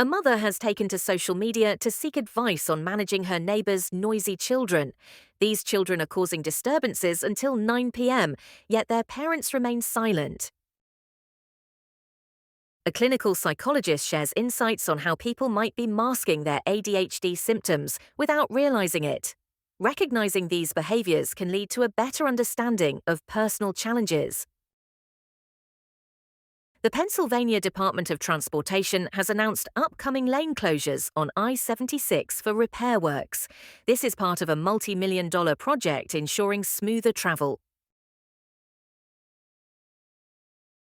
A mother has taken to social media to seek advice on managing her neighbor's noisy children. These children are causing disturbances until 9 p.m., yet their parents remain silent. A clinical psychologist shares insights on how people might be masking their ADHD symptoms without realizing it. Recognizing these behaviors can lead to a better understanding of personal challenges. The Pennsylvania Department of Transportation has announced upcoming lane closures on I-76 for repair works. This is part of a multi-million-dollar project ensuring smoother travel.